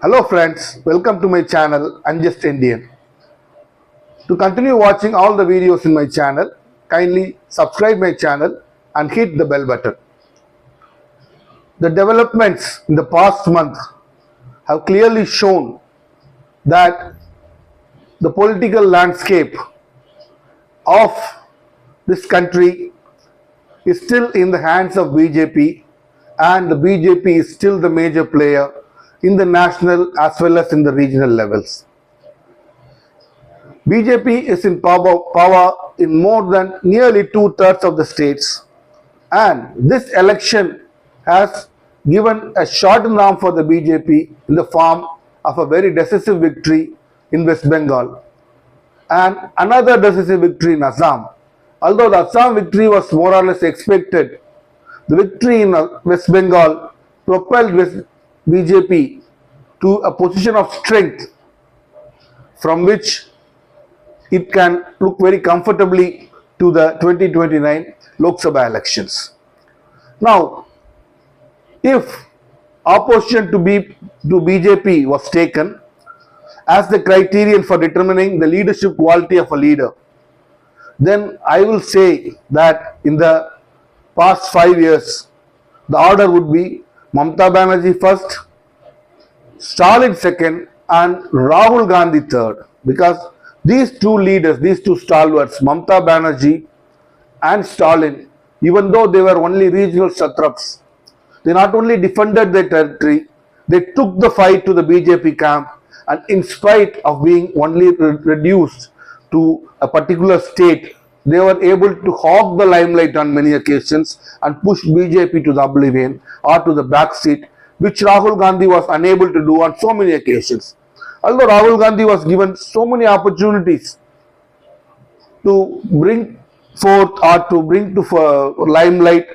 Hello friends, welcome to my channel Unjust Indian. To continue watching all the videos in my channel, kindly subscribe my channel and hit the bell button. The developments in the past month have clearly shown that the political landscape of this country is still in the hands of BJP, and the BJP is still the major player in the national as well as in the regional levels. BJP is in power in more than nearly 2/3 of the states, and this election has given a shortened arm for the BJP in the form of a very decisive victory in West Bengal and another decisive victory in Assam. Although the Assam victory was more or less expected, the victory in West Bengal propelled BJP to a position of strength from which it can look very comfortably to the 2029 Lok Sabha elections. Now, if opposition to BJP was taken as the criterion for determining the leadership quality of a leader, then I will say that in the past 5 years, the order would be Mamata Banerjee first, Stalin second, and Rahul Gandhi third, because these two leaders, these two stalwarts, Mamata Banerjee and Stalin, even though they were only regional satraps, they not only defended their territory, they took the fight to the BJP camp, and in spite of being only reduced to a particular state, they were able to hog the limelight on many occasions and push BJP to the oblivion or to the back seat, which Rahul Gandhi was unable to do on so many occasions. Although Rahul Gandhi was given so many opportunities to bring forth or to bring to limelight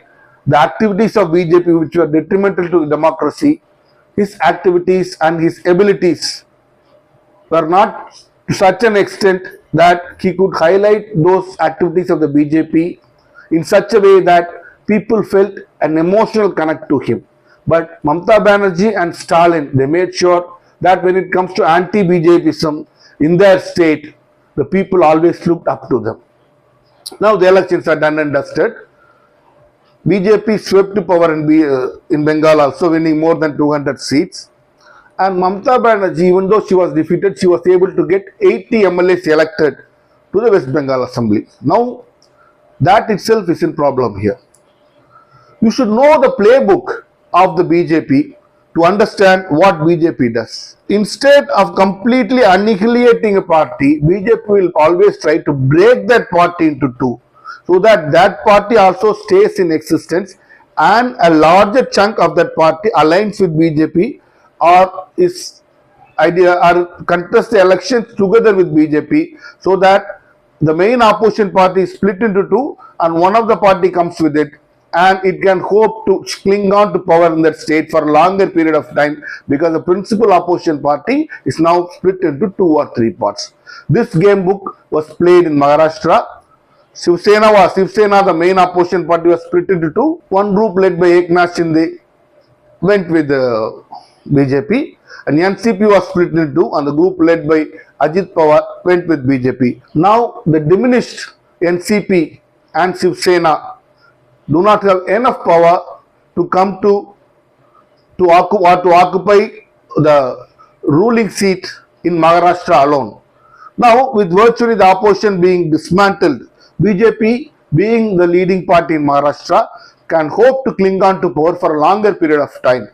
the activities of BJP which were detrimental to the democracy, his activities and his abilities were not to such an extent that he could highlight those activities of the BJP in such a way that people felt an emotional connect to him. But Mamata Banerjee and Stalin, they made sure that when it comes to anti-BJPism in their state, the people always looked up to them. Now the elections are done and dusted. BJP swept to power in Bengal, also winning more than 200 seats. And Mamata Banerjee, even though she was defeated, she was able to get 80 MLAs elected to the West Bengal Assembly. Now, that itself is a problem here. You should know the playbook of the BJP to understand what BJP does. Instead of completely annihilating a party, BJP will always try to break that party into two, so that that party also stays in existence and a larger chunk of that party aligns with BJP or is idea or contest the elections together with BJP, so that the main opposition party is split into two and one of the party comes with it, and it can hope to cling on to power in that state for a longer period of time, because the principal opposition party is now split into 2 or 3 parts. This game book was played in Maharashtra. Shiv Sena, the main opposition party, was split into two. One group led by Eknath Shinde went with BJP, and NCP was split into two, and the group led by Ajit Pawar went with BJP. Now the diminished NCP and Shiv Sena do not have enough power to come to occupy the ruling seat in Maharashtra alone. Now, with virtually the opposition being dismantled, BJP, being the leading party in Maharashtra, can hope to cling on to power for a longer period of time.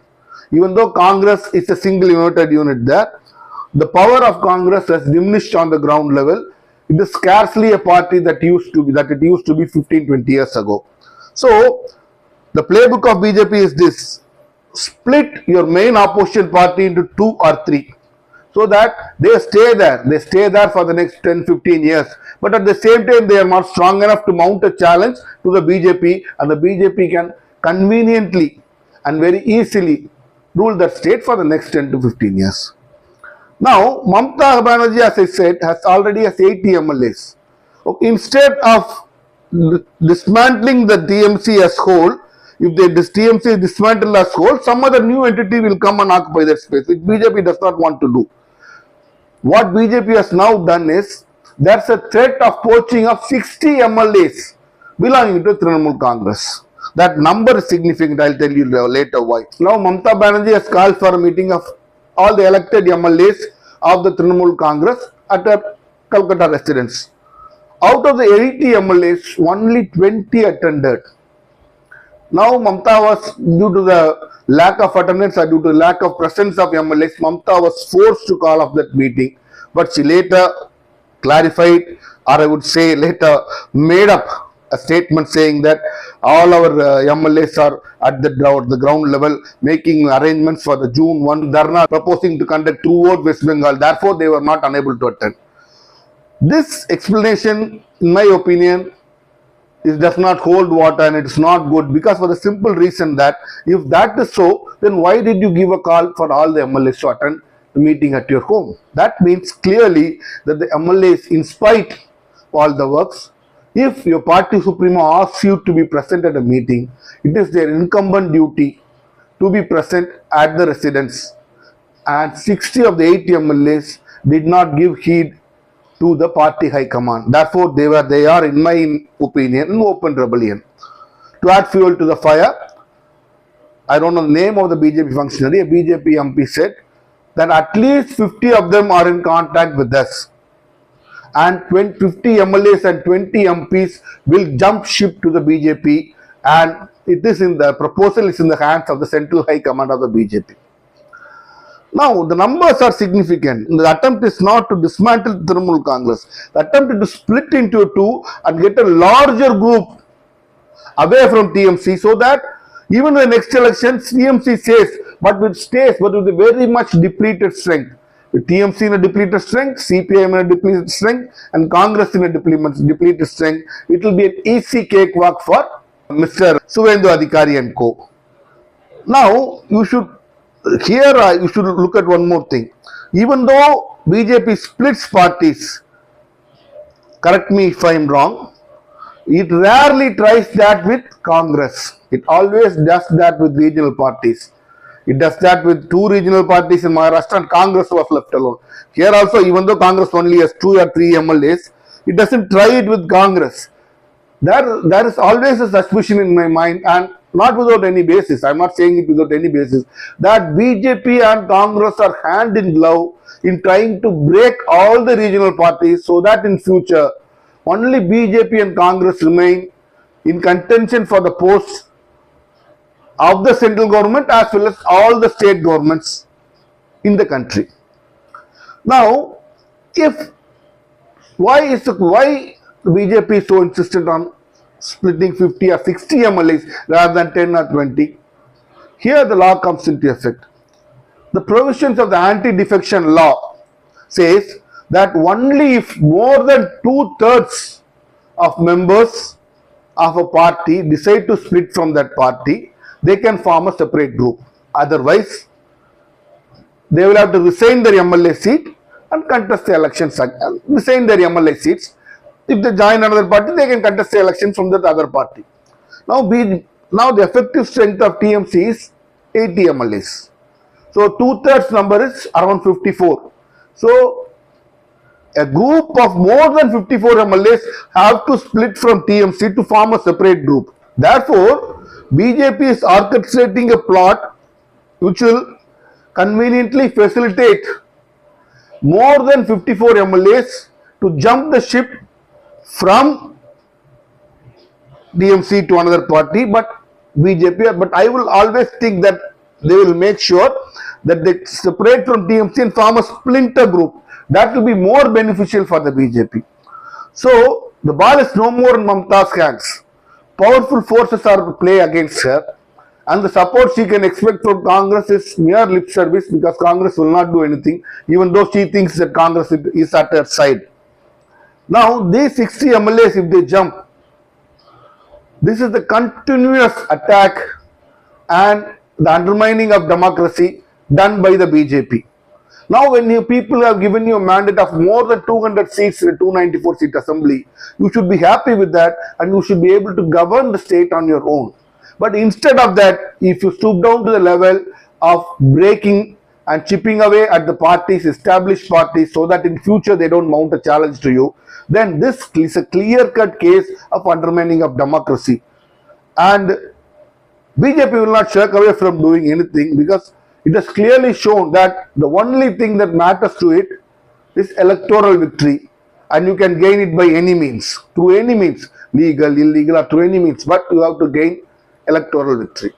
Even though Congress is a single united unit there, the power of Congress has diminished on the ground level. It is scarcely a party that it used to be 15-20 years ago. So, the playbook of BJP is this: split your main opposition party into 2 or 3, so that they stay there for the next 10-15 years. But at the same time, they are not strong enough to mount a challenge to the BJP, and the BJP can conveniently and very easily rule that state for the next 10-15 years. Now, Mamata Banerjee, as I said, already has 80 MLAs. Instead of dismantling the TMC as whole, if this TMC dismantle as whole, some other new entity will come and occupy that space, which BJP does not want to do. What BJP has now done is, there's a threat of poaching of 60 MLAs belonging to Trinamool Congress. That number is significant. I'll tell you later why. Now, Mamata Banerjee has called for a meeting of all the elected MLAs of the Trinamool Congress at a Calcutta residence. Out of the 80 MLAs, only 20 attended. Now, Mamata was, due to the lack of attendance or due to the lack of presence of MLAs, Mamata was forced to call off that meeting. But she later clarified, or I would say later made up a statement saying that all our MLAs are at the ground level making arrangements for the June 1 Dharna, proposing to conduct throughout West Bengal. Therefore, they were not unable to attend. This explanation, in my opinion, does not hold water, and it is not good, because for the simple reason that if that is so, then why did you give a call for all the MLAs to attend the meeting at your home? That means clearly that the MLAs, in spite of all the works, if your party supremo asks you to be present at a meeting, it is their incumbent duty to be present at the residence. And 60 of the 80 MLAs did not give heed to the party high command. Therefore, they are, in my opinion, in open rebellion. To add fuel to the fire, I don't know the name of the BJP functionary, a BJP MP said that at least 50 of them are in contact with us. And 50 MLAs and 20 MPs will jump ship to the BJP, and it is in the proposal is in the hands of the central high command of the BJP. Now, the numbers are significant. The attempt is not to dismantle Trinamool Congress. The attempt is to split into two and get a larger group away from TMC, so that even in the next election, TMC says, but with a very much depleted strength. With TMC in a depleted strength, CPIM in a depleted strength, and Congress in a depleted strength, it will be an easy cakewalk for Mr. Suvendu Adhikari and co. Now, you should look at one more thing. Even though BJP splits parties, correct me if I am wrong, it rarely tries that with Congress. It always does that with regional parties. It does that with two regional parties in Maharashtra, and Congress was left alone. Here also, even though Congress only has 2 or 3 MLAs, it doesn't try it with Congress. There is always a suspicion in my mind, and not without any basis. I am not saying it without any basis, that BJP and Congress are hand in glove in trying to break all the regional parties, so that in future only BJP and Congress remain in contention for the posts of the central government as well as all the state governments in the country. Now, why BJP is so insistent on splitting 50 or 60 MLAs rather than 10 or 20? Here the law comes into effect. The provisions of the anti-defection law says that only if more than 2/3 of members of a party decide to split from that party, they can form a separate group. Otherwise, they will have to resign their MLA seat and contest the elections. Resign their MLA seats. If they join another party, they can contest the elections from that other party. Now the effective strength of TMC is 80 MLAs. So 2/3 number is around 54. So a group of more than 54 MLAs have to split from TMC to form a separate group. Therefore, BJP is orchestrating a plot which will conveniently facilitate more than 54 MLAs to jump the ship from TMC to another party, but I will always think that they will make sure that they separate from TMC and form a splinter group. That will be more beneficial for the BJP. So, the ball is no more in Mamata's hands. Powerful forces are at play against her, and the support she can expect from Congress is mere lip service, because Congress will not do anything, even though she thinks that Congress is at her side. Now, these 60 MLAs, if they jump, this is the continuous attack and the undermining of democracy done by the BJP. Now, when people have given you a mandate of more than 200 seats in a 294 seat assembly, you should be happy with that, and you should be able to govern the state on your own. But instead of that, if you stoop down to the level of breaking and chipping away at the parties, established parties, so that in future they don't mount a challenge to you, then this is a clear-cut case of undermining of democracy. And BJP will not shirk away from doing anything, because it has clearly shown that the only thing that matters to it is electoral victory, and you can gain it by any means, through any means, legal, illegal, or through any means, but you have to gain electoral victory.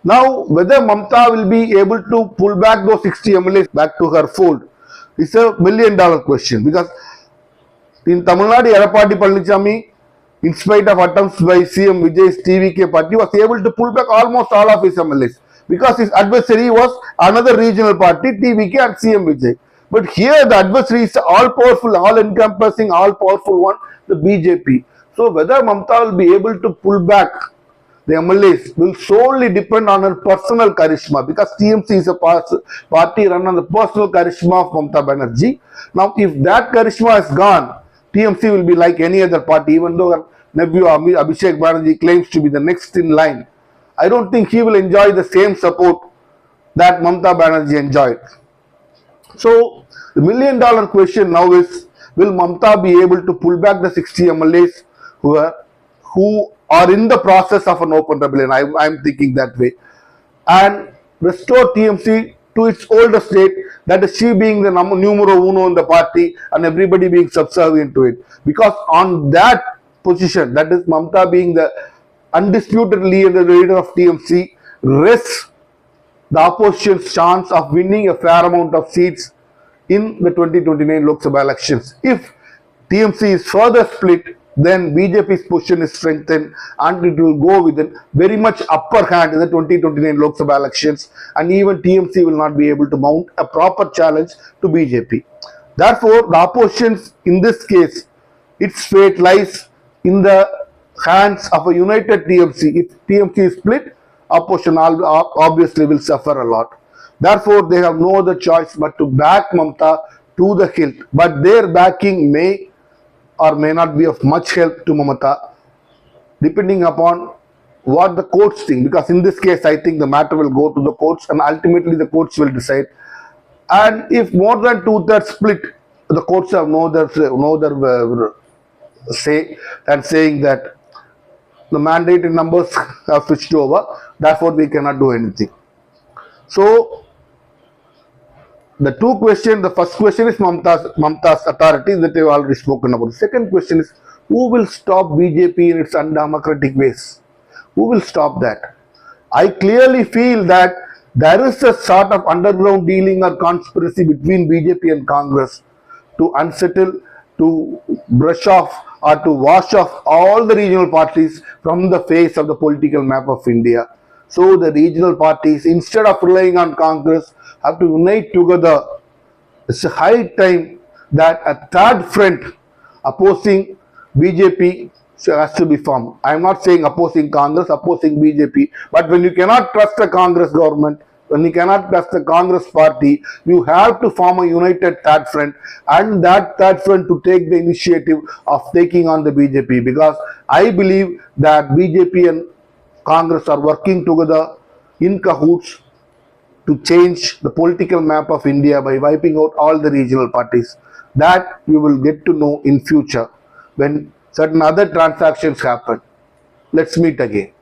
Now, whether Mamata will be able to pull back those 60 MLAs back to her fold is a $1 million question, because in Tamil Nadu, Edappadi Palanichami, in spite of attempts by CM Vijay's TVK party, was able to pull back almost all of his MLAs, because his adversary was another regional party, TVK and CM Vijay. But here the adversary is all-powerful, all-encompassing, all-powerful one, the BJP. So whether Mamata will be able to pull back the MLAs will solely depend on her personal charisma, because TMC is a party run on the personal charisma of Mamata Banerjee. Now, if that charisma is gone, TMC will be like any other party, even though her nephew Bjp'S Banerjee claims to be the next in line. I don't think he will enjoy the same support that Mamata Banerjee enjoyed. So, the $1 million question now is, will Mamata be able to pull back the 60 MLAs who are in the process of an open rebellion? I'm thinking that way. And restore TMC to its older state, that is she being the numero uno in the party and everybody being subservient to it. Because on that position, that is Mamata being the undisputed leader of TMC, rests the opposition's chance of winning a fair amount of seats in the 2029 Lok Sabha elections. If TMC is further split, then BJP's position is strengthened and it will go with a very much upper hand in the 2029 Lok Sabha elections, and even TMC will not be able to mount a proper challenge to BJP. Therefore, the opposition in this case, its fate lies in the hands of a united TMC. If TMC is split, opposition obviously will suffer a lot. Therefore, they have no other choice but to back Mamata to the hilt. But their backing may or may not be of much help to Mamata, depending upon what the courts think. Because in this case, I think the matter will go to the courts and ultimately the courts will decide. And if more than 2/3 split, the courts have no other say than saying that the mandated numbers have switched over, therefore we cannot do anything. So, the two questions, the first question is Mamata's authority that we have already spoken about. The second question is, who will stop BJP in its undemocratic ways? Who will stop that? I clearly feel that there is a sort of underground dealing or conspiracy between BJP and Congress to unsettle, to brush off or to wash off all the regional parties from the face of the political map of India. So the regional parties, instead of relying on Congress, have to unite together. It's a high time that a third front opposing BJP has to be formed. I am not saying opposing Congress, opposing BJP, but when you cannot trust the Congress government, when you cannot trust the Congress party, you have to form a united third front, and that third front to take the initiative of taking on the BJP, because I believe that BJP and Congress are working together in cahoots to change the political map of India by wiping out all the regional parties. That we will get to know in future when certain other transactions happen. Let's meet again.